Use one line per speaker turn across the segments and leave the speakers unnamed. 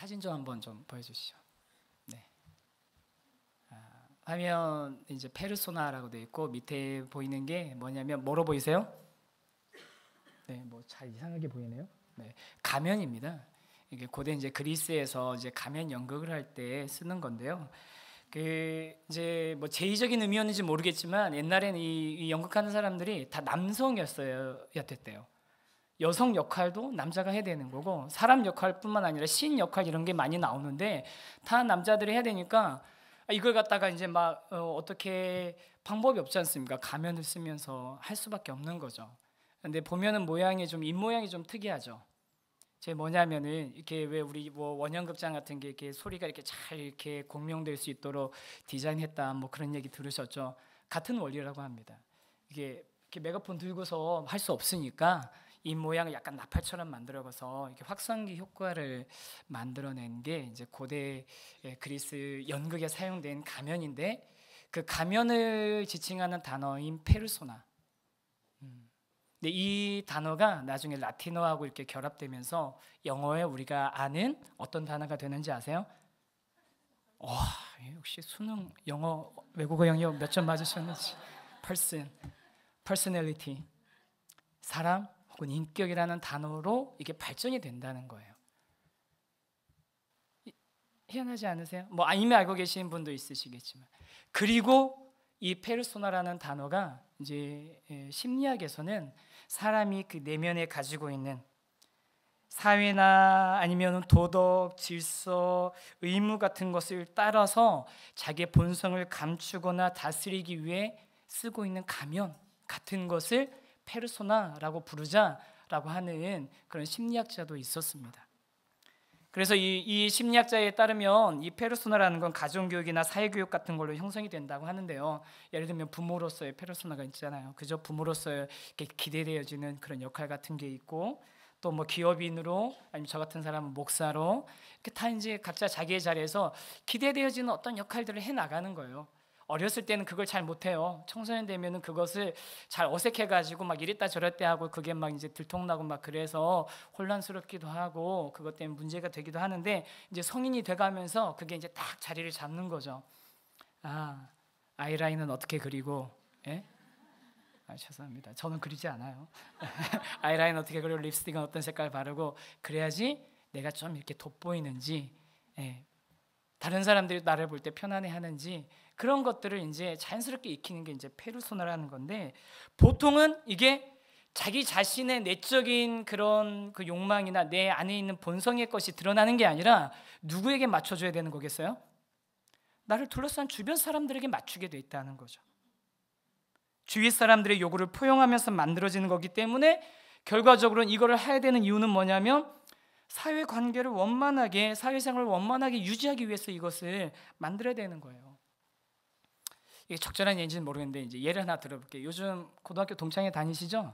사진 좀 한번 좀 보여주시죠. 네. 화면 이제 페르소나라고 되어 있고 밑에 보이는 게 뭐냐면 뭐로 보이세요? 네, 뭐 잘 이상하게 보이네요. 네, 가면입니다. 이게 고대 이제 그리스에서 이제 가면 연극을 할 때 쓰는 건데요. 그 이제 뭐 제의적인 의미였는지 모르겠지만 옛날에는 이 연극하는 사람들이 다 남성이었대요. 여성 역할도 남자가 해야 되는 거고 사람 역할뿐만 아니라 신 역할 이런 게 많이 나오는데 다 남자들이 해야 되니까 이걸 갖다가 이제 막 어떻게 방법이 없지 않습니까? 가면을 쓰면서 할 수밖에 없는 거죠. 근데 보면은 모양이 좀 입 모양이 좀 특이하죠. 제 뭐냐면은 이렇게 왜 우리 뭐 원형극장 같은 게 이렇게 소리가 이렇게 잘 이렇게 공명될 수 있도록 디자인했다 뭐 그런 얘기 들으셨죠? 같은 원리라고 합니다. 이게 이렇게 메가폰 들고서 할 수 없으니까 이 모양을 약간 나팔처럼 만들어서 이렇게 확성기 효과를 만들어낸 게 이제 고대 그리스 연극에 사용된 가면인데 그 가면을 지칭하는 단어인 페르소나. 근데 이 단어가 나중에 라틴어하고 이렇게 결합되면서 영어에 우리가 아는 어떤 단어가 되는지 아세요? 와, 역시 수능 영어 외국어 영역 몇 점 맞으셨는지. personality, 사람 혹은 인격이라는 단어로 이게 발전이 된다는 거예요. 희한하지 않으세요? 뭐 이미 알고 계신 분도 있으시겠지만. 그리고 이 페르소나라는 단어가 이제 심리학에서는 사람이 그 내면에 가지고 있는 사회나 아니면 도덕, 질서, 의무 같은 것을 따라서 자기의 본성을 감추거나 다스리기 위해 쓰고 있는 가면 같은 것을 페르소나라고 부르자라고 하는 그런 심리학자도 있었습니다. 그래서 이 심리학자에 따르면 이 페르소나라는 건 가정교육이나 사회교육 같은 걸로 형성이 된다고 하는데요. 예를 들면 부모로서의 페르소나가 있잖아요. 그죠? 부모로서 이렇게 기대되어지는 그런 역할 같은 게 있고 또 뭐 기업인으로 아니면 저 같은 사람은 목사로 이렇게 다 이제 각자 자기의 자리에서 기대되어지는 어떤 역할들을 해 나가는 거예요. 어렸을 때는 그걸 잘 못해요. 청소년 되면은 그것을 잘 어색해가지고 막 이랬다 저랬다 하고 그게 막 이제 들통나고 막 그래서 혼란스럽기도 하고 그것 때문에 문제가 되기도 하는데 이제 성인이 돼가면서 그게 이제 딱 자리를 잡는 거죠. 아이라인은 어떻게 그리고, 예? 죄송합니다. 저는 그리지 않아요. 아이라인 어떻게 그리고 립스틱은 어떤 색깔 바르고 그래야지 내가 좀 이렇게 돋보이는지, 다른 사람들이 나를 볼 때 편안해하는지 그런 것들을 이제 자연스럽게 익히는 게 이제 페르소나라는 건데 보통은 이게 자기 자신의 내적인 그런 그 욕망이나 내 안에 있는 본성의 것이 드러나는 게 아니라 누구에게 맞춰줘야 되는 거겠어요? 나를 둘러싼 주변 사람들에게 맞추게 돼 있다는 거죠. 주위 사람들의 요구를 포용하면서 만들어지는 거기 때문에 결과적으로는 이거를 해야 되는 이유는 뭐냐면 사회관계를 원만하게, 사회생활을 원만하게 유지하기 위해서 이것을 만들어야 되는 거예요. 이게 적절한 예인지는 모르겠는데 이제 예를 하나 들어볼게요. 요즘 고등학교 동창회 다니시죠?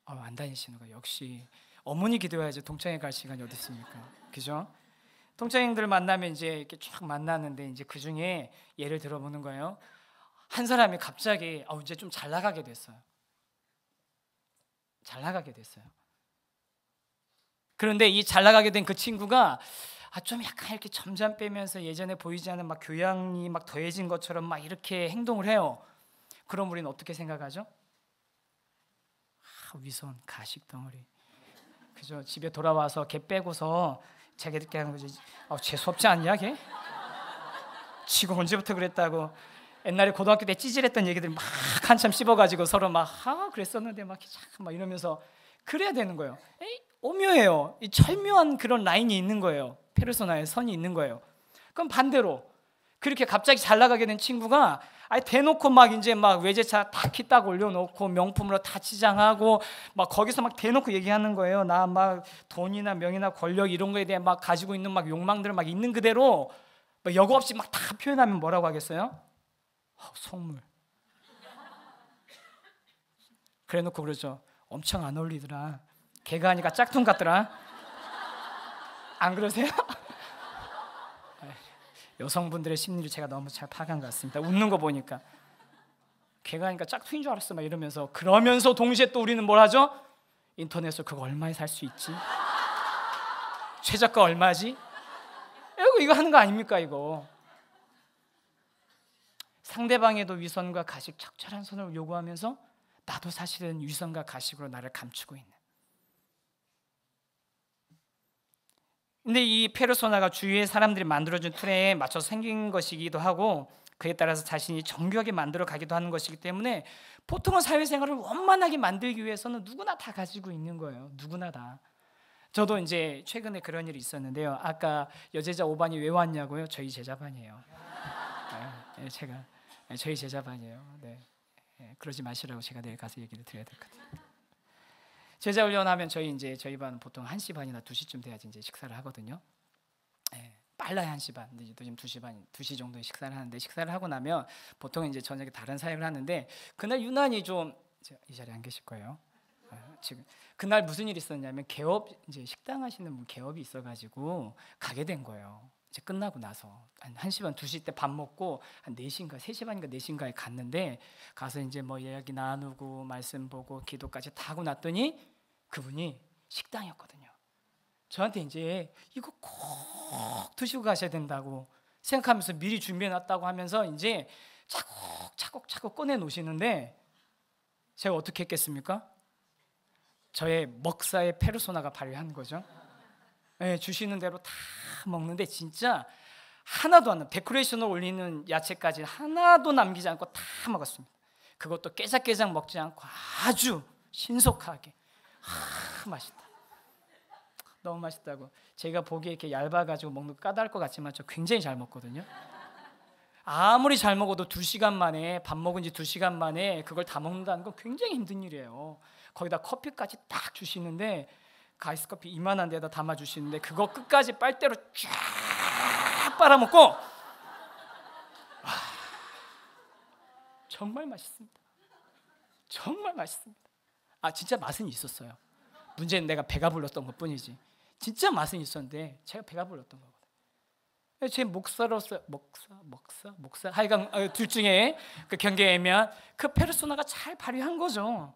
안 다니시는 거예요. 역시 어머니 기도해야지 동창회 갈 시간이 어디 있습니까? 그죠? 동창생들 만나면 이제 이렇게 쭉 만나는데 이제 그 중에 예를 들어보는 거예요. 한 사람이 갑자기 이제 좀 잘 나가게 됐어요. 잘 나가게 됐어요. 그런데 이 잘 나가게 된 그 친구가 좀 약간 이렇게 점점 빼면서 예전에 보이지 않은 막 교양이 막 더해진 것처럼 막 이렇게 행동을 해요. 그럼 우리는 어떻게 생각하죠? 위선, 가식 덩어리. 그죠? 집에 돌아와서 걔 빼고서 자기들끼리 하는 거지. 재수 없지 않냐 걔? 지가 언제부터 그랬다고. 옛날에 고등학교 때 찌질했던 얘기들 막 한참 씹어가지고 서로 막 그랬었는데 막 이러면서 그래야 되는 거예요. 오묘해요. 이 철묘한 그런 라인이 있는 거예요. 페르소나의 선이 있는 거예요. 그럼 반대로 그렇게 갑자기 잘 나가게 된 친구가 대놓고 막 이제 막 외제차 다 키 딱 올려놓고 명품으로 다 치장하고 막 거기서 막 대놓고 얘기하는 거예요. 나 막 돈이나 명이나 권력 이런 거에 대해 막 가지고 있는 막 욕망들을 막 있는 그대로 막 여과 없이 막 다 표현하면 뭐라고 하겠어요? 속물. 그래놓고 그러죠. 엄청 안 어울리더라. 걔가 하니까 짝퉁 같더라. 안 그러세요? 여성분들의 심리를 제가 너무 잘 파악한 것 같습니다. 웃는 거 보니까 걔가 하니까 짝퉁인 줄 알았어 막 이러면서 그러면서 동시에 또 우리는 뭘 하죠? 인터넷으로 그거 얼마에 살 수 있지? 최저가 얼마지? 하려고 이거 하는 거 아닙니까 이거? 상대방에도 위선과 가식, 적절한 선을 요구하면서 나도 사실은 위선과 가식으로 나를 감추고 있는. 근데 이 페르소나가 주위의 사람들이 만들어준 틀에 맞춰서 생긴 것이기도 하고 그에 따라서 자신이 정교하게 만들어 가기도 하는 것이기 때문에 보통은 사회생활을 원만하게 만들기 위해서는 누구나 다 가지고 있는 거예요. 누구나 다. 저도 이제 최근에 그런 일이 있었는데요. 아까 여제자 5반이 왜 왔냐고요? 저희 제자반이에요. 네, 제가 저희 제자반이에요. 네. 그러지 마시라고 제가 내일 가서 얘기를 드려야 될 것 같아요. 제자 훈련하면 저희 반은 보통 1시 반이나 2시쯤 돼야지 이제 식사를 하거든요. 빨라야 1시 반, 근데 요즘 2시 반, 2시 정도에 식사를 하는데 식사를 하고 나면 보통 이제 저녁에 다른 사역을 하는데 그날 유난히 좀 이 자리에 안 계실 거예요. 지금 그날 무슨 일이 있었냐면 개업 이제 식당 하시는 분 개업이 있어가지고 가게 된 거예요. 이제 끝나고 나서 한 1시 반, 2시 때 밥 먹고 한 4시인가 3시 반인가 4시인가에 갔는데 가서 이제 뭐 이야기 나누고 말씀 보고 기도까지 다 하고 났더니 그분이 식당이었거든요. 저한테 이제 이거 꼭 드시고 가셔야 된다고 생각하면서 미리 준비해 놨다고 하면서 이제 차곡차곡 꺼내 놓으시는데 제가 어떻게 했겠습니까? 저의 먹사의 페르소나가 발휘한 거죠. 주시는 대로 다 먹는데 진짜 하나도 안 데코레이션을 올리는 야채까지 하나도 남기지 않고 다 먹었습니다. 그것도 깨작깨작 먹지 않고 아주 신속하게. 맛있다. 너무 맛있다고. 제가 보기에 이렇게 얇아가지고 먹는 거 까다로울 것 같지만 저 굉장히 잘 먹거든요. 아무리 잘 먹어도 2시간 만에 밥 먹은 지 2시간 만에 그걸 다 먹는다는 건 굉장히 힘든 일이에요. 거기다 커피까지 딱 주시는데 아이스 커피 이만한 데다 담아 주시는데 그거 끝까지 빨대로 쫙 빨아먹고 정말 맛있습니다. 정말 맛있습니다. 진짜 맛은 있었어요. 문제는 내가 배가 불렀던 것뿐이지. 진짜 맛은 있었는데 제가 배가 불렀던 거거든요. 제 목사로서 목사 하여간 둘 중에 그 경계에면 그 페르소나가 잘 발휘한 거죠.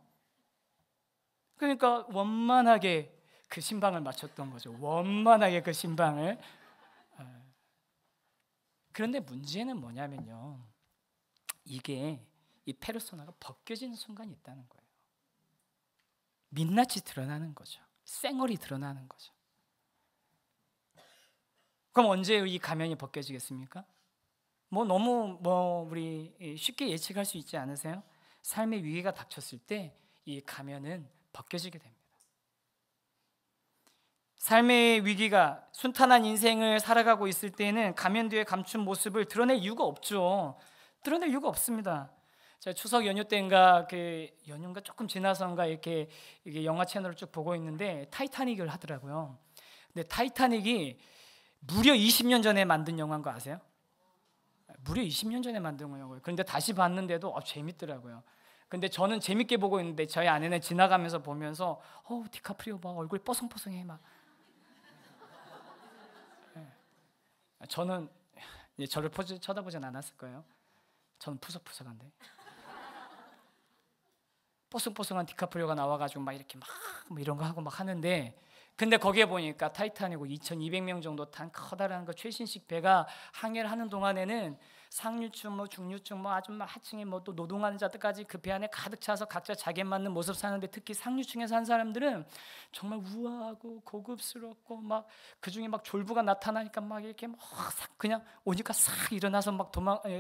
그러니까 원만하게 그 신방을 맞췄던 거죠. 원만하게 그 신방을. 그런데 문제는 뭐냐면요. 이게 이 페르소나가 벗겨지는 순간이 있다는 거예요. 민낯이 드러나는 거죠. 쌩얼이 드러나는 거죠. 그럼 언제 이 가면이 벗겨지겠습니까? 너무 우리 쉽게 예측할 수 있지 않으세요? 삶의 위기가 닥쳤을 때 이 가면은 벗겨지게 됩니다. 삶의 위기가 순탄한 인생을 살아가고 있을 때는 가면 뒤에 감춘 모습을 드러낼 이유가 없죠. 드러낼 이유가 없습니다. 제가 추석 연휴 때인가 연휴가 조금 지나서인가 이게 영화 채널을 쭉 보고 있는데 타이타닉을 하더라고요. 근데 타이타닉이 무려 20년 전에 만든 영화인 거 아세요? 무려 20년 전에 만든 영화고요. 그런데 다시 봤는데도 재밌더라고요. 근데 저는 재밌게 보고 있는데 저희 아내는 지나가면서 보면서 디카프리오 막 얼굴 뽀송뽀송해 막. 저는 저를 쳐다보진 않았을 거예요. 저는 푸석푸석한데. 뽀송뽀송한 디카프리오가 나와가지고 막 이렇게 막 이런 거 하고 막 하는데 근데 거기에 보니까 타이타닉으로 2,200명 정도 탄 커다란 그 최신식 배가 항해를 하는 동안에는 상류층, 중류층, 아줌마 하층에 또 노동하는 자들까지 그 배 안에 가득 차서 각자 자기에 맞는 모습 사는데 특히 상류층에 산 사람들은 정말 우아하고 고급스럽고 막 그 중에 막 졸부가 나타나니까 막 이렇게 막 그냥 오니까 싹 일어나서 막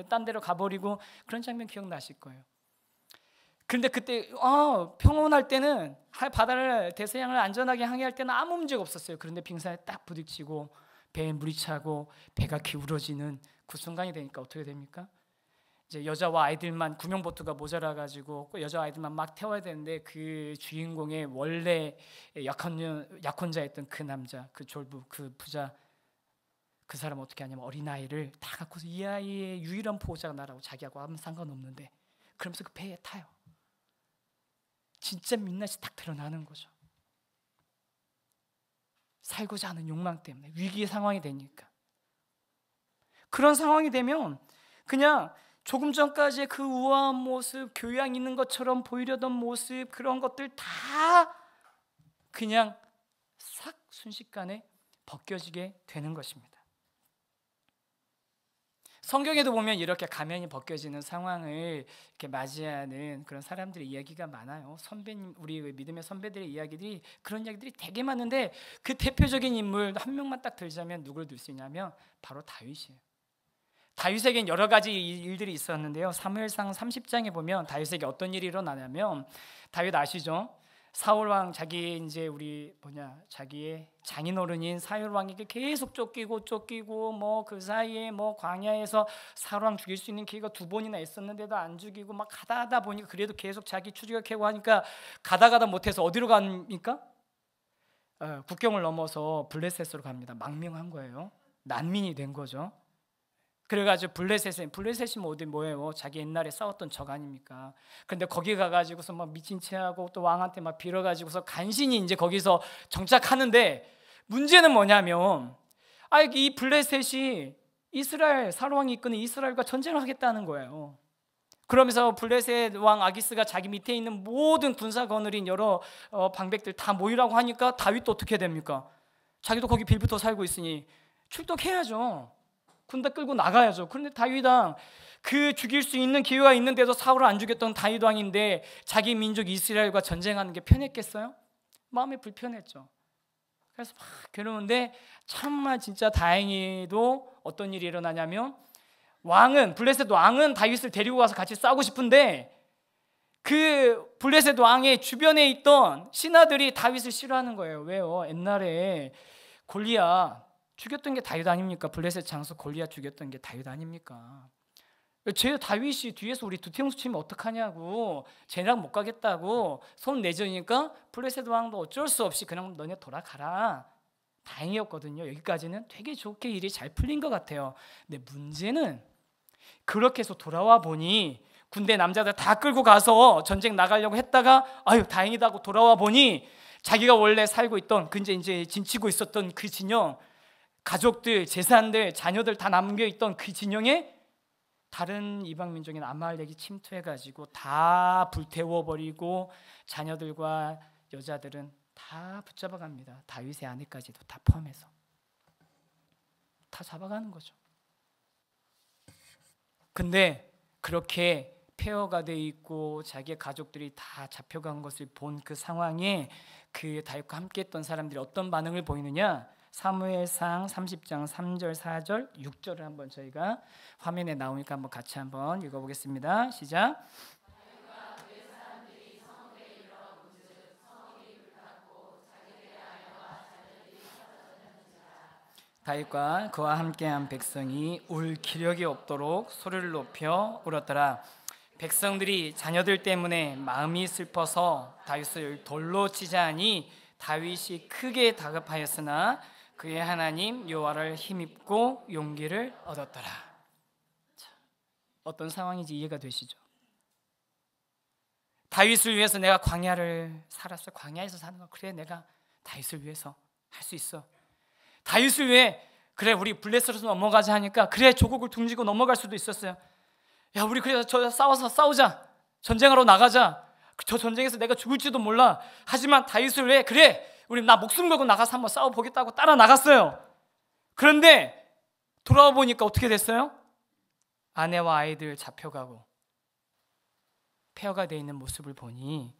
딴 데로 가버리고 그런 장면 기억나실 거예요. 그런데 그때 평온할 때는 바다를 대서양을 안전하게 항해할 때는 아무 문제가 없었어요. 그런데 빙산에 딱 부딪히고 배에 물이 차고 배가 기울어지는 그 순간이 되니까 어떻게 됩니까? 이제 여자와 아이들만 구명보트가 모자라 가지고 여자 아이들만 막 태워야 되는데 그 주인공의 원래 약혼자였던 그 남자, 그 졸부, 그 부자 그 사람 어떻게 하냐면 어린아이를 다 갖고서 이 아이의 유일한 보호자가 나라고 자기하고 아무 상관없는데 그러면서 그 배에 타요. 진짜 민낯이 딱 드러나는 거죠. 살고자 하는 욕망 때문에 위기의 상황이 되니까. 그런 상황이 되면 그냥 조금 전까지의 그 우아한 모습, 교양 있는 것처럼 보이려던 모습 그런 것들 다 그냥 싹 순식간에 벗겨지게 되는 것입니다. 성경에도 보면 이렇게 가면이 벗겨지는 상황을 이렇게 맞이하는 그런 사람들의 이야기가 많아요. 선배님, 우리 믿음의 선배들의 이야기들이 그런 이야기들이 되게 많은데 그 대표적인 인물 한 명만 딱 들자면 누굴 들 수 있냐면 바로 다윗이에요. 다윗에겐 여러 가지 일들이 있었는데요. 사무엘상 30장에 보면 다윗에게 어떤 일이 일어나냐면, 다윗 아시죠? 사울 왕, 자기의 장인어른인 사울 왕에게 계속 쫓기고 뭐 그 사이에 뭐 광야에서 사울 왕 죽일 수 있는 기회가 2번이나 있었는데도 안 죽이고 막 가다 보니까 그래도 계속 자기 추격하고 하니까 가다 못해서 어디로 갑니까? 국경을 넘어서 블레셋으로 갑니다. 망명한 거예요. 난민이 된 거죠. 그래가지고 블레셋이 뭐예요? 자기 옛날에 싸웠던 적 아닙니까? 그런데 거기 가가지고서 막 미친 체하고 또 왕한테 막 빌어가지고서 간신히 이제 거기서 정착하는데, 문제는 뭐냐면 이 블레셋이 이스라엘 사로왕이 이끄는 이스라엘과 전쟁을 하겠다는 거예요. 그러면서 블레셋 왕 아기스가 자기 밑에 있는 모든 군사 거느린 여러 방백들 다 모이라고 하니까 다윗도 어떻게 됩니까? 자기도 거기 빌붙어 살고 있으니 출동해야죠. 군대 끌고 나가야죠. 그런데 다윗 왕, 그 죽일 수 있는 기회가 있는데도 사울을 안 죽였던 다윗 왕인데 자기 민족 이스라엘과 전쟁하는 게 편했겠어요? 마음이 불편했죠. 그래서 막 괴로운데 정말 진짜 다행히도 어떤 일이 일어나냐면, 블레셋 왕은 다윗을 데리고 가서 같이 싸우고 싶은데 그 블레셋 왕의 주변에 있던 신하들이 다윗을 싫어하는 거예요. 왜요? 옛날에 골리앗 죽였던 게 다윗 아닙니까? 블레셋 장수 골리앗 죽였던 게 다윗 아닙니까? 제 다윗이 뒤에서 우리 두통수 치면 어떡하냐고, 쟤랑 못 가겠다고 손 내저니까 블레셋 왕도 어쩔 수 없이 그냥 너네 돌아가라. 다행이었거든요. 여기까지는 되게 좋게 일이 잘 풀린 것 같아요. 근데 문제는 그렇게 해서 돌아와 보니 군대 남자들 다 끌고 가서 전쟁 나가려고 했다가 다행이다 하고 돌아와 보니 자기가 원래 살고 있던, 이제 진치고 있었던 그 진영, 가족들, 재산들, 자녀들 다 남겨있던 그 진영에 다른 이방 민족인 아말렉이 침투해가지고 다 불태워버리고 자녀들과 여자들은 다 붙잡아갑니다. 다윗의 아내까지도 다 포함해서 다 잡아가는 거죠. 근데 그렇게 폐허가 돼 있고 자기의 가족들이 다 잡혀간 것을 본 그 상황에 그 다윗과 함께 했던 사람들이 어떤 반응을 보이느냐? 사무엘상 30장 3절, 4절, 6절을 한번 저희가 화면에 나오니까 한번 같이 한번 읽어보겠습니다. 시작. 다윗과 그와 함께한 백성이 울 기력이 없도록 소리를 높여 울었더라. 백성들이 자녀들 때문에 마음이 슬퍼서 다윗을 돌로 치자 하니 다윗이 크게 다급하였으나 그의 하나님 여호와를 힘입고 용기를 얻었더라. 자, 어떤 상황인지 이해가 되시죠? 다윗을 위해서 내가 광야를 살았어. 광야에서 사는 거 그래, 내가 다윗을 위해서 할 수 있어. 다윗을 위해 그래, 우리 블레셋으로 넘어가자 하니까 그래, 조국을 둥지고 넘어갈 수도 있었어요. 야, 우리 그래서 싸우자. 전쟁하러 나가자. 저 전쟁에서 내가 죽을지도 몰라. 하지만 다윗을 위해 그래, 우리 나 목숨 걸고 나가서 한번 싸워보겠다고 따라 나갔어요. 그런데 돌아와 보니까 어떻게 됐어요? 아내와 아이들 잡혀가고 폐허가 되어 있는 모습을 보니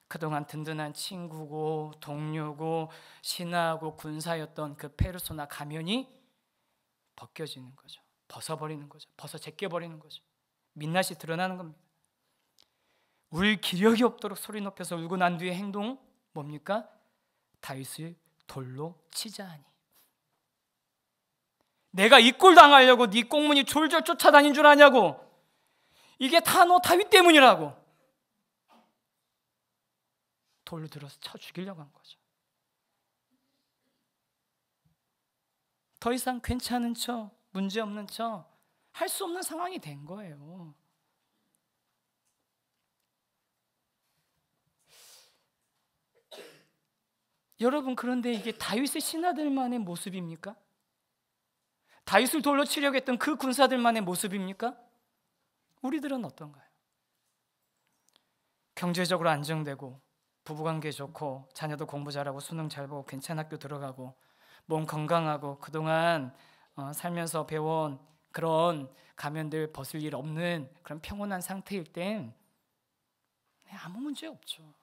그동안 든든한 친구고 동료고 신하고 군사였던 그 페르소나 가면이 벗겨지는 거죠. 벗어버리는 거죠. 제껴버리는 거죠. 민낯이 드러나는 겁니다. 울 기력이 없도록 소리 높여서 울고 난 뒤의 행동 뭡니까? 다윗을 돌로 치자 하니. 내가 이 꼴 당하려고 네 꽁문이 졸졸 쫓아다닌 줄 아냐고. 이게 다 너 다윗 때문이라고. 돌로 들어서 쳐 죽이려고 한 거죠. 더 이상 괜찮은 척, 문제없는 척 할 수 없는 상황이 된 거예요. 여러분, 그런데 이게 다윗의 신하들만의 모습입니까? 다윗을 돌로 치려고 했던 그 군사들만의 모습입니까? 우리들은 어떤가요? 경제적으로 안정되고 부부관계 좋고 자녀도 공부 잘하고 수능 잘 보고 괜찮은 학교 들어가고 몸 건강하고 그동안 살면서 배워온 그런 가면들 벗을 일 없는 그런 평온한 상태일 땐 아무 문제 없죠.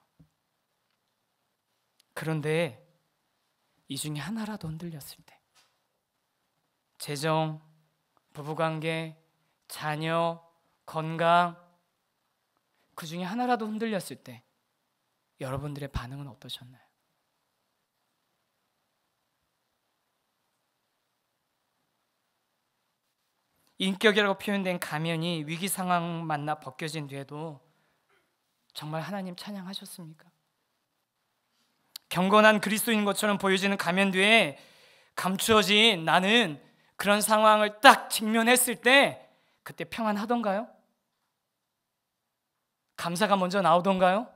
그런데 이 중에 하나라도 흔들렸을 때, 재정, 부부관계, 자녀, 건강, 그 중에 하나라도 흔들렸을 때 여러분들의 반응은 어떠셨나요? 인격이라고 표현된 가면이 위기 상황 만나 벗겨진 뒤에도 정말 하나님 찬양하셨습니까? 경건한 그리스도인 것처럼 보여지는 가면 뒤에 감추어진 나는 그런 상황을 딱 직면했을 때 그때 평안하던가요? 감사가 먼저 나오던가요?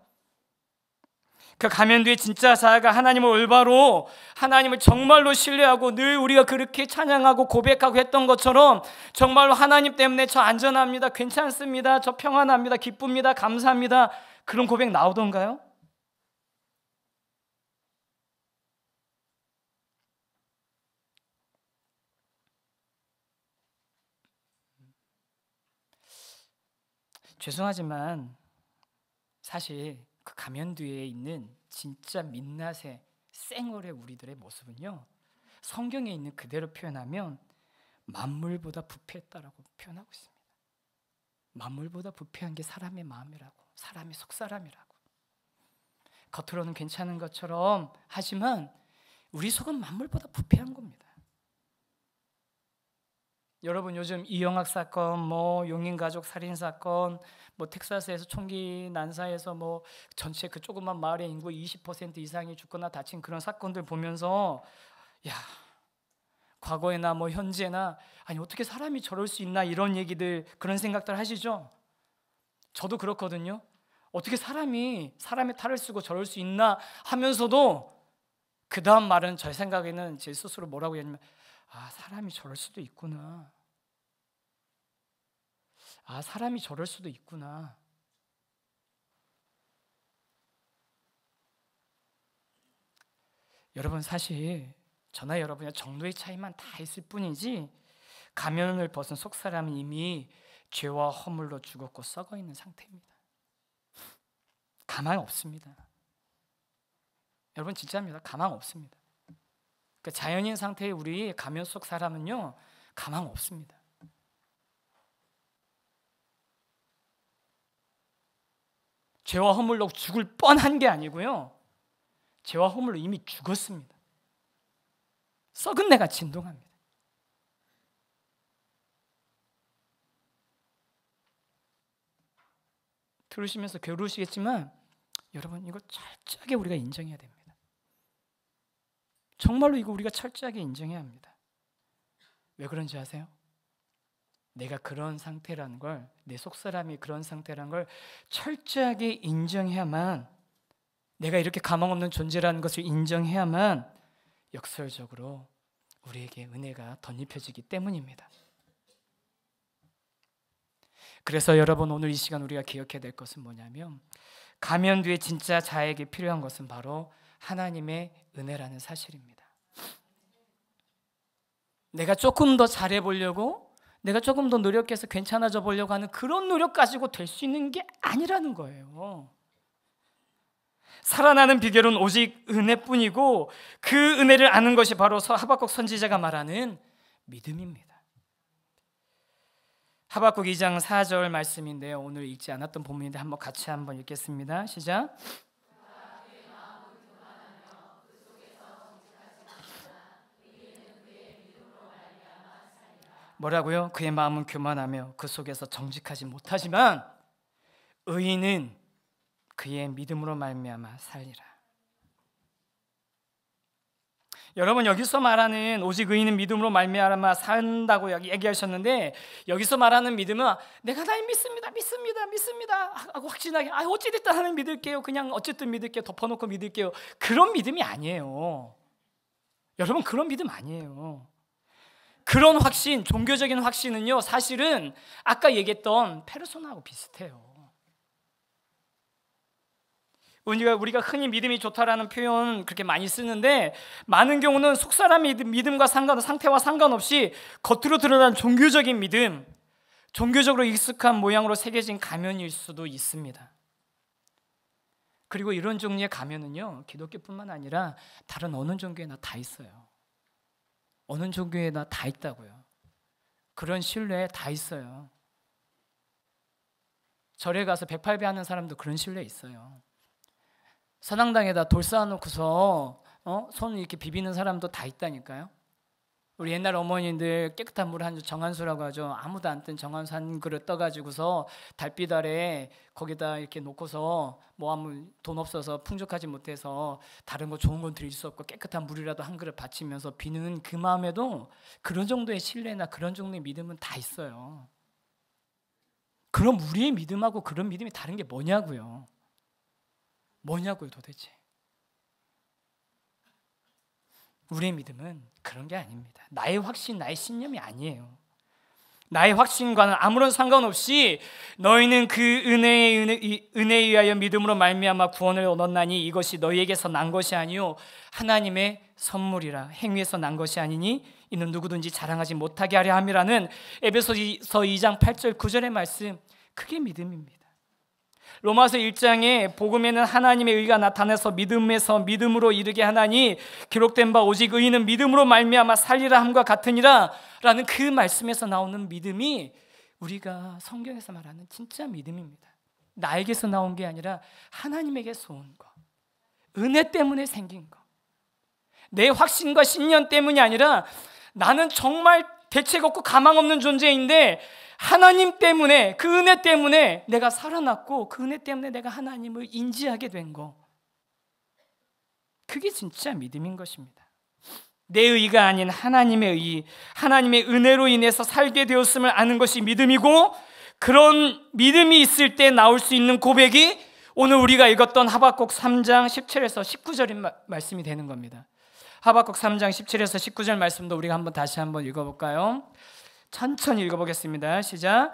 그 가면 뒤에 진짜 자아가 하나님을 올바로, 하나님을 정말로 신뢰하고 늘 우리가 그렇게 찬양하고 고백하고 했던 것처럼 정말로 하나님 때문에 저 안전합니다, 괜찮습니다, 저 평안합니다, 기쁩니다, 감사합니다, 그런 고백 나오던가요? 죄송하지만 사실 그 가면 뒤에 있는 진짜 민낯의 쌩얼의 우리들의 모습은요, 성경에 있는 그대로 표현하면 만물보다 부패했다라고 표현하고 있습니다. 만물보다 부패한 게 사람의 마음이라고, 사람의 속사람이라고. 겉으로는 괜찮은 것처럼 하지만 우리 속은 만물보다 부패한 겁니다. 여러분, 요즘 이영학 사건, 용인가족 살인 사건, 텍사스에서 총기 난사해서 전체 그 조그만 마을의 인구 20% 이상이 죽거나 다친 그런 사건들 보면서 야, 과거에나 현재나 아니 어떻게 사람이 저럴 수 있나, 이런 얘기들, 그런 생각들 하시죠? 저도 그렇거든요. 어떻게 사람이 사람의 탈을 쓰고 저럴 수 있나 하면서도 그 다음 말은 제 생각에는 제 스스로 뭐라고 했냐면, 사람이 저럴 수도 있구나. 사람이 저럴 수도 있구나. 여러분, 사실 저나 여러분의 정도의 차이만 다 있을 뿐이지 가면을 벗은 속사람은 이미 죄와 허물로 죽었고 썩어 있는 상태입니다. 가망 없습니다. 여러분, 진짜입니다. 가망 없습니다. 그 자연인 상태의 우리 가면 속 사람은요, 가망 없습니다. 죄와 허물로 죽을 뻔한 게 아니고요, 죄와 허물로 이미 죽었습니다. 썩은 내가 진동합니다. 들으시면서 괴로우시겠지만 여러분, 이거 철저하게 우리가 인정해야 됩니다. 정말로 이거 우리가 철저하게 인정해야 합니다. 왜 그런지 아세요? 내가 그런 상태라는 걸, 내 속사람이 그런 상태라는 걸 철저하게 인정해야만, 내가 이렇게 가망 없는 존재라는 것을 인정해야만 역설적으로 우리에게 은혜가 덧입혀지기 때문입니다. 그래서 여러분, 오늘 이 시간 우리가 기억해야 될 것은 뭐냐면, 가면 뒤에 진짜 자에게 필요한 것은 바로 하나님의 은혜라는 사실입니다. 내가 조금 더 잘해보려고, 내가 조금 더 노력해서 괜찮아져 보려고 하는 그런 노력 가지고 될 수 있는 게 아니라는 거예요. 살아나는 비결은 오직 은혜뿐이고, 그 은혜를 아는 것이 바로 하박국 선지자가 말하는 믿음입니다. 하박국 2장 4절 말씀인데요, 오늘 읽지 않았던 본문인데 같이 한번 읽겠습니다. 시작. 뭐라고요? 그의 마음은 교만하며 그 속에서 정직하지 못하지만 의인은 그의 믿음으로 말미암아 살리라. 여러분, 여기서 말하는 오직 의인은 믿음으로 말미암아 산다고 얘기하셨는데, 여기서 말하는 믿음은 내가 하나님 믿습니다 하고 확신하게, 어찌됐든 하나님 믿을게요, 그냥 어쨌든 믿을게요, 덮어놓고 믿을게요, 그런 믿음이 아니에요. 여러분, 그런 믿음 아니에요. 그런 확신, 종교적인 확신은요, 사실은 아까 얘기했던 페르소나하고 비슷해요. 우리가 흔히 믿음이 좋다라는 표현 그렇게 많이 쓰는데, 많은 경우는 속사람의 믿음과 상태와 상관없이 겉으로 드러난 종교적인 믿음, 종교적으로 익숙한 모양으로 새겨진 가면일 수도 있습니다. 그리고 이런 종류의 가면은요, 기독교뿐만 아니라 다른 어느 종교에나 다 있어요. 어느 종교에나 다 있다고요. 그런 신뢰에 다 있어요. 절에 가서 108배 하는 사람도 그런 신뢰 있어요. 선앙당에다 돌 쌓아놓고서 손 이렇게 비비는 사람도 다 있다니까요. 우리 옛날 어머니들 깨끗한 물 한 정한수라고 하죠. 아무도 안 뜬 정한수 한 그릇 떠가지고서 달빛 아래 거기다 이렇게 놓고서 뭐 아무 돈 없어서 풍족하지 못해서 다른 거 좋은 건 드릴 수 없고 깨끗한 물이라도 한 그릇 바치면서 비는 그 마음에도 그런 정도의 신뢰나 그런 정도의 믿음은 다 있어요. 그럼 우리의 믿음하고 그런 믿음이 다른 게 뭐냐고요. 뭐냐고요 도대체. 우리의 믿음은 그런 게 아닙니다. 나의 확신, 나의 신념이 아니에요. 나의 확신과는 아무런 상관없이 너희는 그 은혜에 의하여 믿음으로 말미암아 구원을 얻었나니 이것이 너희에게서 난 것이 아니요 하나님의 선물이라. 행위에서 난 것이 아니니 이는 누구든지 자랑하지 못하게 하려 함이라는 에베소서 2장 8절 9절의 말씀, 그게 믿음입니다. 로마서 1장에 복음에는 하나님의 의가 나타나서 믿음에서 믿음으로 이르게 하나니 기록된 바 오직 의인은 믿음으로 말미암아 살리라 함과 같으니라 라는 그 말씀에서 나오는 믿음이 우리가 성경에서 말하는 진짜 믿음입니다. 나에게서 나온 게 아니라 하나님에게서 온 거, 은혜 때문에 생긴 거, 내 확신과 신념 때문이 아니라 나는 정말 대책 없고 가망 없는 존재인데 하나님 때문에, 그 은혜 때문에 내가 살아났고 그 은혜 때문에 내가 하나님을 인지하게 된 거, 그게 진짜 믿음인 것입니다. 내 의가 아닌 하나님의 의, 하나님의 은혜로 인해서 살게 되었음을 아는 것이 믿음이고, 그런 믿음이 있을 때 나올 수 있는 고백이 오늘 우리가 읽었던 하박국 3장 17에서 19절인 말씀이 되는 겁니다. 하박국 3장 17에서 19절 말씀도 우리가 한번 다시 한번 읽어볼까요? 천천히 읽어보겠습니다. 시작.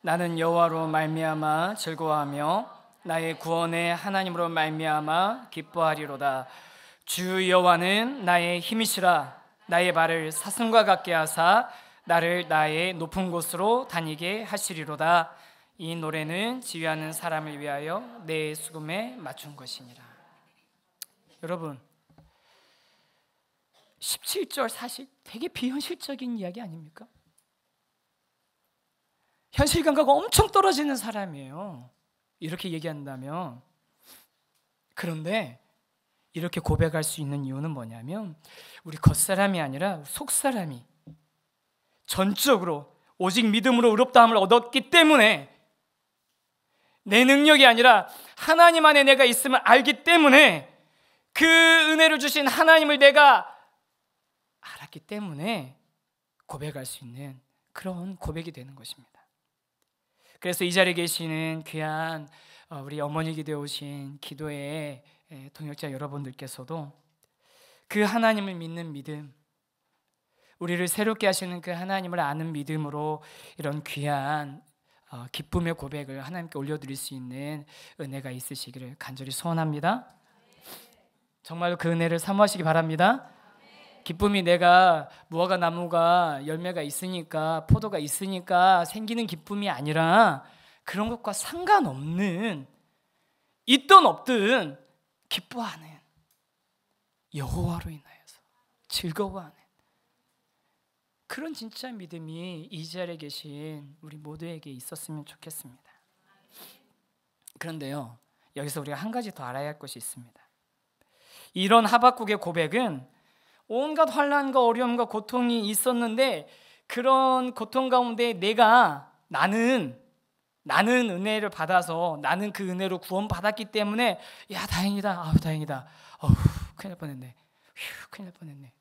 나는 여호와로 말미암아 즐거워하며 나의 구원의 하나님으로 말미암아 기뻐하리로다. 주 여호와는 나의 힘이시라. 나의 발을 사슴과 같게 하사 나를 나의 높은 곳으로 다니게 하시리로다. 이 노래는 지휘하는 사람을 위하여 내 수금에 맞춘 것이니라. 여러분, 17절 사실 되게 비현실적인 이야기 아닙니까? 현실감과가 엄청 떨어지는 사람이에요, 이렇게 얘기한다면. 그런데 이렇게 고백할 수 있는 이유는 뭐냐면, 우리 겉사람이 아니라 속사람이 전적으로 오직 믿음으로 의롭다함을 얻었기 때문에, 내 능력이 아니라 하나님 안에 내가 있음을 알기 때문에, 그 은혜를 주신 하나님을 내가 알았기 때문에 고백할 수 있는 그런 고백이 되는 것입니다. 그래서 이 자리에 계시는 귀한 우리 어머니 기도에 오신 기도의 동역자 여러분들께서도 그 하나님을 믿는 믿음, 우리를 새롭게 하시는 그 하나님을 아는 믿음으로 이런 귀한 기쁨의 고백을 하나님께 올려드릴 수 있는 은혜가 있으시기를 간절히 소원합니다. 정말로 그 은혜를 사모하시기 바랍니다. 기쁨이 내가 무화과 나무가 열매가 있으니까, 포도가 있으니까 생기는 기쁨이 아니라, 그런 것과 상관없는, 있든 없든 기뻐하는, 여호와로 인하여서 즐거워하는 그런 진짜 믿음이 이 자리에 계신 우리 모두에게 있었으면 좋겠습니다. 그런데요, 여기서 우리가 한 가지 더 알아야 할 것이 있습니다. 이런 하박국의 고백은 온갖 환난과 어려움과 고통이 있었는데, 그런 고통 가운데 나는 은혜를 받아서, 나는 그 은혜로 구원받았기 때문에 야 다행이다, 다행이다, 큰일 날 뻔했네, 큰일 날 뻔했네,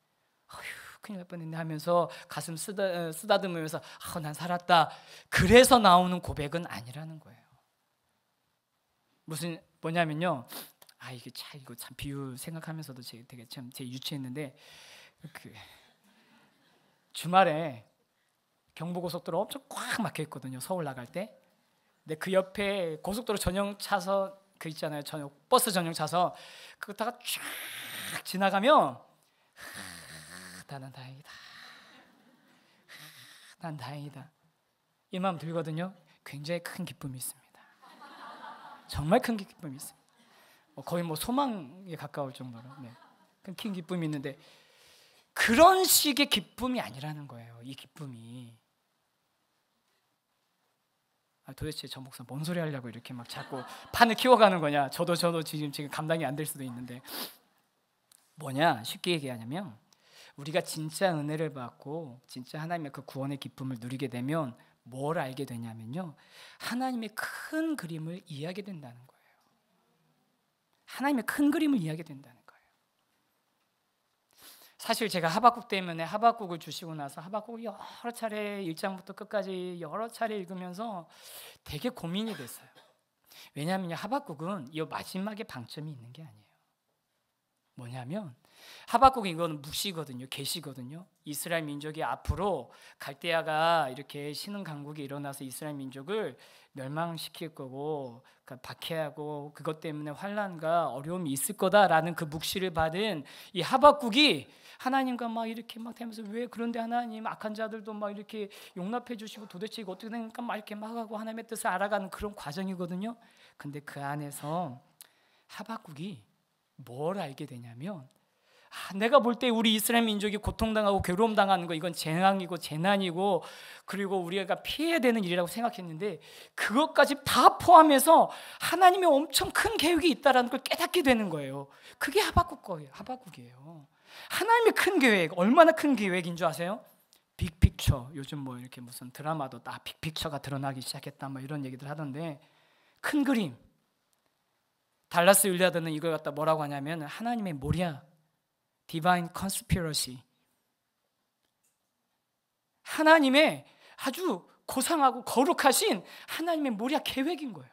큰일 날 뻔했네 하면서 가슴 쓰다듬으면서 난 살았다, 그래서 나오는 고백은 아니라는 거예요. 뭐냐면요, 이거 참 비유 생각하면서도 되게 참 유치했는데, 그 주말에 경부고속도로 엄청 꽉 막혀 있거든요. 서울 나갈 때. 근데 그 옆에 고속도로 전용 차선 그 있잖아요. 버스 전용 차선 그거 다가 쫙 지나가면 나는 다행이다. 난 다행이다. 이 마음 들거든요. 굉장히 큰 기쁨이 있습니다. 정말 큰 기쁨이 있습니다. 거의 소망에 가까울 정도로 큰 기쁨이 있는데, 그런 식의 기쁨이 아니라는 거예요. 이 기쁨이. 도대체 저 목사 뭔 소리 하려고 이렇게 막 자꾸 판을 키워가는 거냐. 저도 지금 감당이 안 될 수도 있는데, 뭐냐 쉽게 얘기하냐면, 우리가 진짜 은혜를 받고 진짜 하나님의 그 구원의 기쁨을 누리게 되면 뭘 알게 되냐면요, 하나님의 큰 그림을 이해하게 된다는 거예요. 하나님의 큰 그림을 이해하게 된다는 거예요. 사실 제가 하박국 때문에 하박국을 주시고 나서 하박국을 여러 차례 1장부터 끝까지 여러 차례 읽으면서 되게 고민이 됐어요. 왜냐하면 하박국은 이 마지막에 방점이 있는 게 아니에요. 뭐냐면 하박국은 이거는 묵시거든요. 계시거든요. 이스라엘 민족이 앞으로 갈대아가 이렇게 신흥 강국이 일어나서 이스라엘 민족을 멸망시킬 거고, 그러니까 박해하고 그것 때문에 환난과 어려움이 있을 거다라는 그 묵시를 받은 이 하박국이 하나님과 막 이렇게 막 되면서, 왜 그런데 하나님 악한 자들도 막 이렇게 용납해 주시고 도대체 이거 어떻게 되니까 막 이렇게 막 하고 하나님의 뜻을 알아가는 그런 과정이거든요. 근데 그 안에서 하박국이 뭘 알게 되냐면, 내가 볼 때 우리 이스라엘 민족이 고통당하고 괴로움당하는 거, 이건 재앙이고 재난이고 그리고 우리가 피해야 되는 일이라고 생각했는데, 그것까지 다 포함해서 하나님의 엄청 큰 계획이 있다는 걸 깨닫게 되는 거예요. 그게 하박국이에요. 하나님의 큰 계획, 얼마나 큰 계획인 줄 아세요? 빅픽처. 요즘 이렇게 무슨 드라마도 다 빅픽처가 드러나기 시작했다 이런 얘기들 하던데, 큰 그림. 달라스 윌리아드는 이걸 갖다 뭐라고 하냐면 하나님의 모리아, Divine Conspiracy. 하나님의 아주 고상하고 거룩하신 하나님의 모리아 계획인 거예요.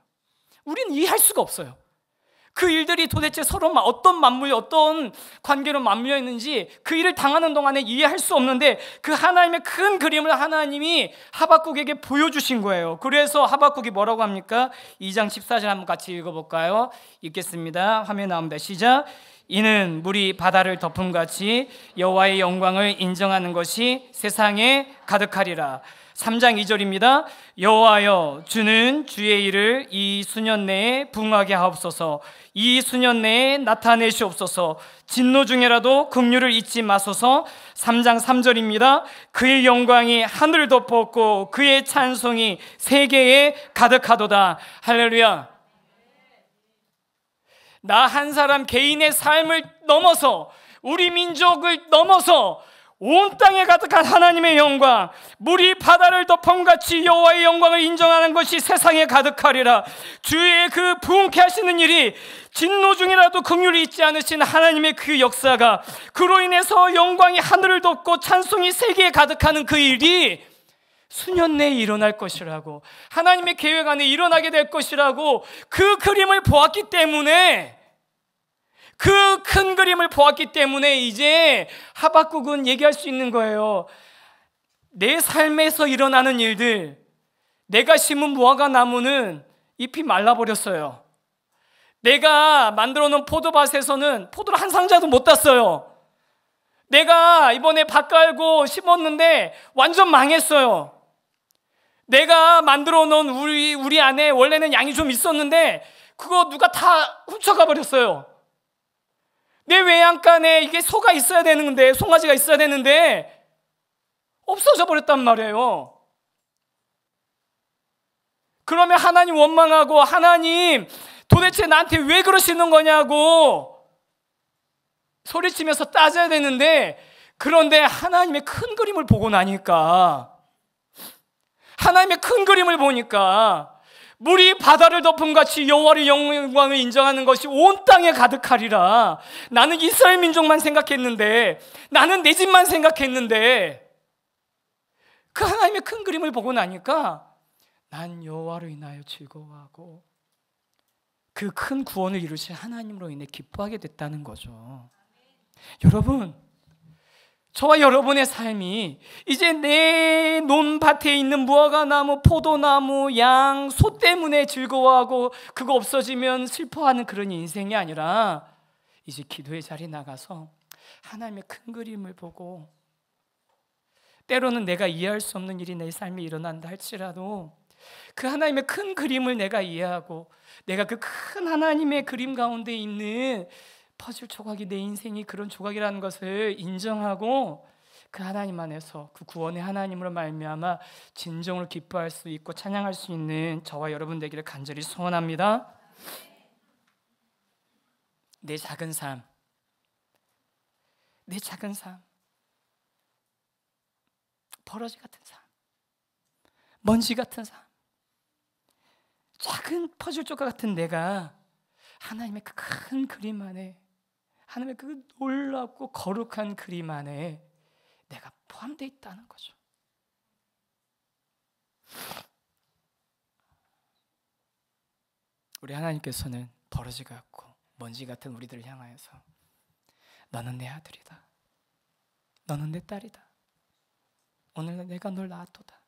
우리는 이해할 수가 없어요. 그 일들이 도대체 서로 어떤 관계로 맞물려 있는지 그 일을 당하는 동안에 이해할 수 없는데, 그 하나님의 큰 그림을 하나님이 하박국에게 보여주신 거예요. 그래서 하박국이 뭐라고 합니까? 2장 14절 한번 같이 읽어볼까요? 읽겠습니다. 화면 나옵니다. 시작. 이는 물이 바다를 덮음같이 여호와의 영광을 인정하는 것이 세상에 가득하리라. 3장 2절입니다. 여호와여, 주는 주의 일을 이 수년 내에 부응하게 하옵소서. 이 수년 내에 나타내시옵소서. 진노 중에라도 긍휼을 잊지 마소서. 3장 3절입니다. 그의 영광이 하늘을 덮었고 그의 찬송이 세계에 가득하도다. 할렐루야. 나 한 사람 개인의 삶을 넘어서, 우리 민족을 넘어서 온 땅에 가득한 하나님의 영광, 물이 바다를 덮음같이 여호와의 영광을 인정하는 것이 세상에 가득하리라. 주의 그 부흥케 하시는 일이, 진노 중이라도 긍휼이 있지 않으신 하나님의 그 역사가, 그로 인해서 영광이 하늘을 덮고 찬송이 세계에 가득하는 그 일이 수년 내에 일어날 것이라고, 하나님의 계획 안에 일어나게 될 것이라고, 그 그림을 보았기 때문에, 그 큰 그림을 보았기 때문에 이제 하박국은 얘기할 수 있는 거예요. 내 삶에서 일어나는 일들, 내가 심은 무화과 나무는 잎이 말라버렸어요. 내가 만들어 놓은 포도밭에서는 포도를 한 상자도 못 땄어요. 내가 이번에 밭 깔고 심었는데 완전 망했어요. 내가 만들어 놓은 우리 안에 원래는 양이 좀 있었는데 그거 누가 다 훔쳐가 버렸어요. 내 외양간에 이게 소가 있어야 되는데, 송아지가 있어야 되는데 없어져 버렸단 말이에요. 그러면 하나님 원망하고, 하나님 도대체 나한테 왜 그러시는 거냐고 소리치면서 따져야 되는데, 그런데 하나님의 큰 그림을 보고 나니까, 하나님의 큰 그림을 보니까 물이 바다를 덮음같이 여호와의 영광을 인정하는 것이 온 땅에 가득하리라. 나는 이스라엘 민족만 생각했는데, 나는 내 집만 생각했는데, 그 하나님의 큰 그림을 보고 나니까 난 여호와로 인하여 즐거워하고 그 큰 구원을 이루신 하나님으로 인해 기뻐하게 됐다는 거죠. 여러분, 저와 여러분의 삶이 이제 내 논밭에 있는 무화과나무, 포도나무, 양, 소 때문에 즐거워하고 그거 없어지면 슬퍼하는 그런 인생이 아니라 이제 기도의 자리에 나가서 하나님의 큰 그림을 보고, 때로는 내가 이해할 수 없는 일이 내 삶에 일어난다 할지라도 그 하나님의 큰 그림을 내가 이해하고, 내가 그 큰 하나님의 그림 가운데 있는 퍼즐 조각이 내 인생이 그런 조각이라는 것을 인정하고, 그 하나님 안에서 그 구원의 하나님으로 말미암아 진정으로 기뻐할 수 있고 찬양할 수 있는 저와 여러분 되기를 간절히 소원합니다. 내 작은 삶, 내 작은 삶, 버러지 같은 삶, 먼지 같은 삶, 작은 퍼즐 조각 같은 내가 하나님의 그 큰 그림 안에, 하나님의 그 놀랍고 거룩한 그림 안에 내가 포함되어 있다는 거죠. 우리 하나님께서는 버러지 같고 먼지 같은 우리들을 향하여서 너는 내 아들이다, 너는 내 딸이다, 오늘 내가 널 낳았도다,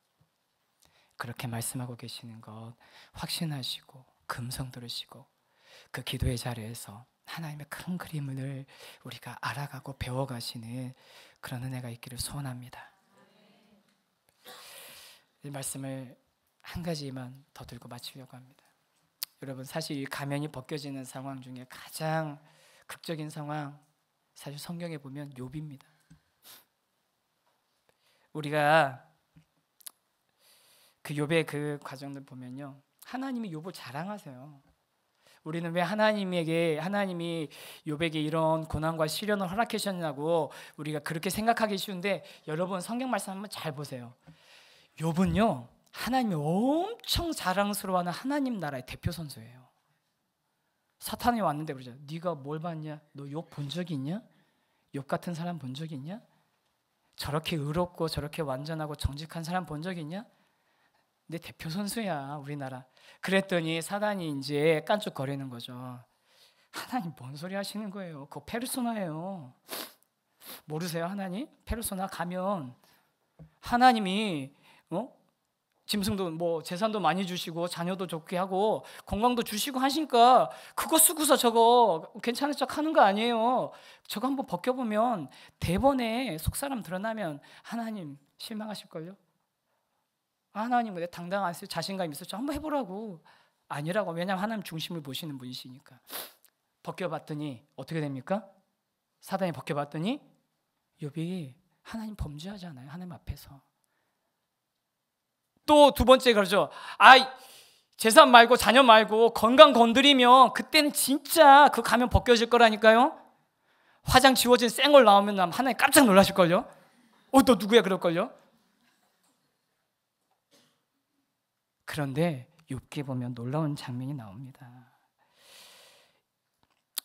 그렇게 말씀하고 계시는 것 확신하시고 금성 들으시고 그 기도의 자리에서 하나님의 큰 그림을 우리가 알아가고 배워가시는 그런 은혜가 있기를 소원합니다. 이 말씀을 한 가지만 더 들고 마치려고 합니다. 여러분, 사실 이 가면이 벗겨지는 상황 중에 가장 극적인 상황, 사실 성경에 보면 욥입니다. 우리가 그 욥의 그 과정들 보면요, 하나님이 욥을 자랑하세요. 우리는 왜 하나님이 욥에게 이런 고난과 시련을 허락하셨냐고 우리가 그렇게 생각하기 쉬운데, 여러분 성경 말씀 한번 잘 보세요. 욥은요, 하나님이 엄청 자랑스러워하는 하나님 나라의 대표 선수예요. 사탄이 왔는데 그러죠. 네가 뭘 봤냐? 너 욥 본 적이 있냐? 욥 같은 사람 본 적이 있냐? 저렇게 의롭고 저렇게 완전하고 정직한 사람 본 적이 있냐? 내 대표 선수야, 우리나라. 그랬더니 사단이 이제 깐죽거리는 거죠. 하나님 뭔 소리 하시는 거예요? 그거 페르소나예요. 모르세요? 하나님? 페르소나 가면 하나님이 짐승도 뭐 재산도 많이 주시고 자녀도 좋게 하고 건강도 주시고 하시니까 그거 쓰고서 저거 괜찮은 척 하는 거 아니에요. 저거 한번 벗겨보면 대번에 속사람 드러나면 하나님 실망하실걸요? 하나님 왜 당당 안 쓰고 자신감 있어? 저 한번 해보라고. 아니라고. 왜냐하면 하나님 중심을 보시는 분이시니까. 벗겨봤더니 어떻게 됩니까? 사단이 벗겨봤더니 욥이 하나님 범죄하지 않아요, 하나님 앞에서. 또 두 번째 그러죠. 재산 말고 자녀 말고 건강 건드리면 그때는 진짜 그 가면 벗겨질 거라니까요. 화장 지워진 쌩얼 나오면 하나님 깜짝 놀라실걸요. 너 누구야 그럴걸요. 그런데 욥기에 보면 놀라운 장면이 나옵니다.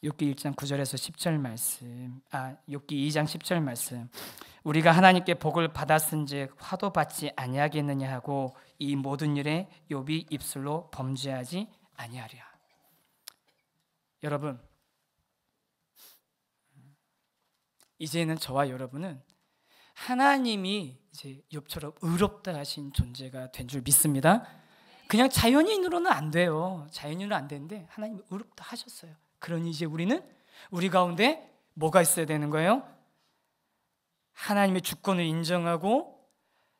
욥기 1장 9절에서 10절 말씀, 욥기 2장 10절 말씀. 우리가 하나님께 복을 받았은즉 화도 받지 아니하겠느냐 하고 이 모든 일에 욥이 입술로 범죄하지 아니하랴. 여러분, 이제는 저와 여러분은 하나님이 이제 욥처럼 의롭다 하신 존재가 된 줄 믿습니다. 그냥 자연인으로는 안 돼요. 자연인으로는 안 되는데 하나님이 의롭다 하셨어요. 그러니 이제 우리는 우리 가운데 뭐가 있어야 되는 거예요? 하나님의 주권을 인정하고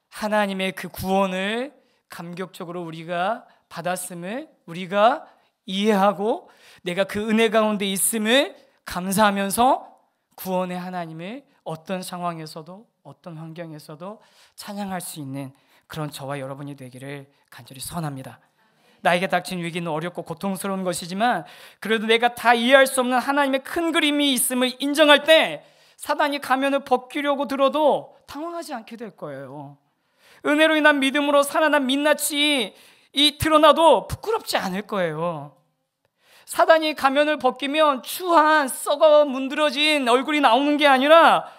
하나님의 그 구원을 감격적으로 우리가 받았음을 우리가 이해하고 내가 그 은혜 가운데 있음을 감사하면서 구원의 하나님을 어떤 상황에서도 어떤 환경에서도 찬양할 수 있는 그런 저와 여러분이 되기를 간절히 소원합니다. 나에게 닥친 위기는 어렵고 고통스러운 것이지만 그래도 내가 다 이해할 수 없는 하나님의 큰 그림이 있음을 인정할 때 사단이 가면을 벗기려고 들어도 당황하지 않게 될 거예요. 은혜로 인한 믿음으로 살아난 민낯이 드러나도 부끄럽지 않을 거예요. 사단이 가면을 벗기면 추한 썩어 문드러진 얼굴이 나오는 게 아니라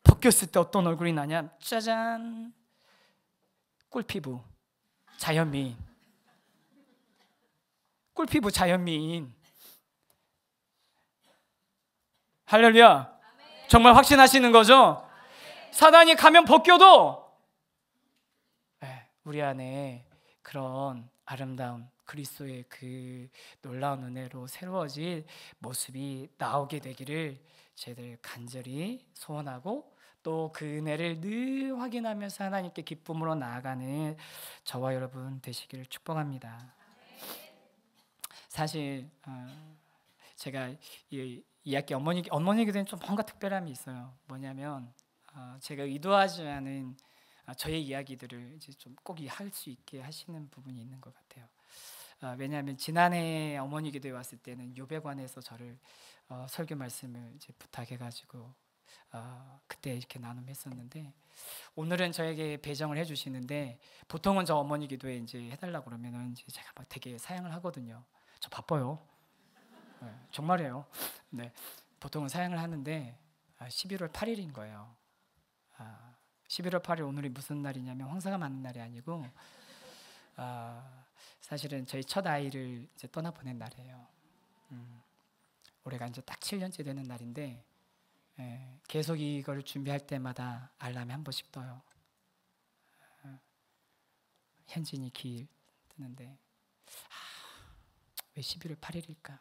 벗겼을 때 어떤 얼굴이 나냐? 짜잔, 꿀피부, 자연미인. 꿀피부 자연미인. 할렐루야. 정말 확신하시는 거죠? 사단이 가면 벗겨도 우리 안에 그런 아름다운 그리스도의 그 놀라운 은혜로 새로워질 모습이 나오게 되기를 저희들 간절히 소원하고, 또 그 은혜를 늘 확인하면서 하나님께 기쁨으로 나아가는 저와 여러분 되시기를 축복합니다. 사실 제가 이 학기 어머니 기도에는 좀 뭔가 특별함이 있어요. 뭐냐면 제가 의도하지 않은 저의 이야기들을 이제 좀 꼭 할 수 있게 하시는 부분이 있는 것 같아요. 왜냐하면 지난해 어머니 기도에 왔을 때는 요배관에서 저를 설교 말씀을 이제 부탁해가지고 그때 이렇게 나눔했었는데, 오늘은 저에게 배정을 해주시는데, 보통은 저 어머니 기도에 이제 해달라고 그러면은 이제 제가 막 되게 사양을 하거든요. 저 바빠요. 네, 정말이에요. 네, 보통은 사양을 하는데 11월 8일인 거예요. 11월 8일 오늘이 무슨 날이냐면 황사가 맞는 날이 아니고 사실은 저희 첫 아이를 이제 떠나 보낸 날이에요. 올해가 이제 딱 7년째 되는 날인데 계속 이걸 준비할 때마다 알람이 한 번씩 떠요. 현진이 길 뜨는데 왜 11월 8일일까?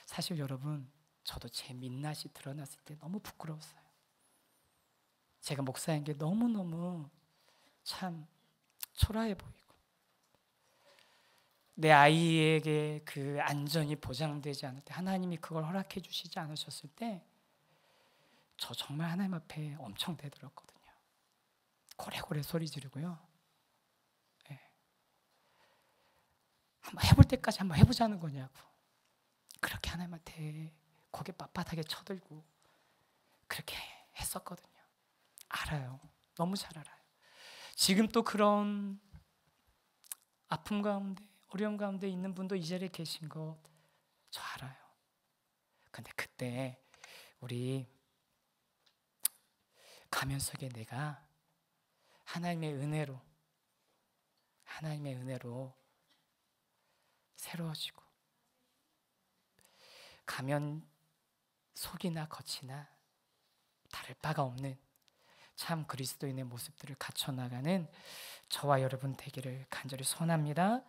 사실 여러분, 저도 제 민낯이 드러났을 때 너무 부끄러웠어요. 제가 목사인 게 너무너무 참 초라해 보이고, 내 아이에게 그 안전이 보장되지 않을 때, 하나님이 그걸 허락해 주시지 않으셨을 때 저 정말 하나님 앞에 엄청 대들었거든요. 고래고래 소리 지르고요. 한번 해볼 때까지 한번 해보자는 거냐고, 그렇게 하나님한테 고개 빳빳하게 쳐들고 그렇게 했었거든요. 알아요. 너무 잘 알아요. 지금 또 그런 아픔 가운데, 어려움 가운데 있는 분도 이 자리에 계신 것 저 알아요. 근데 그때 우리 가면 속에 내가 하나님의 은혜로 새로워지고, 가면 속이나 겉이나 다를 바가 없는 참 그리스도인의 모습들을 갖춰나가는 저와 여러분 되기를 간절히 소원합니다.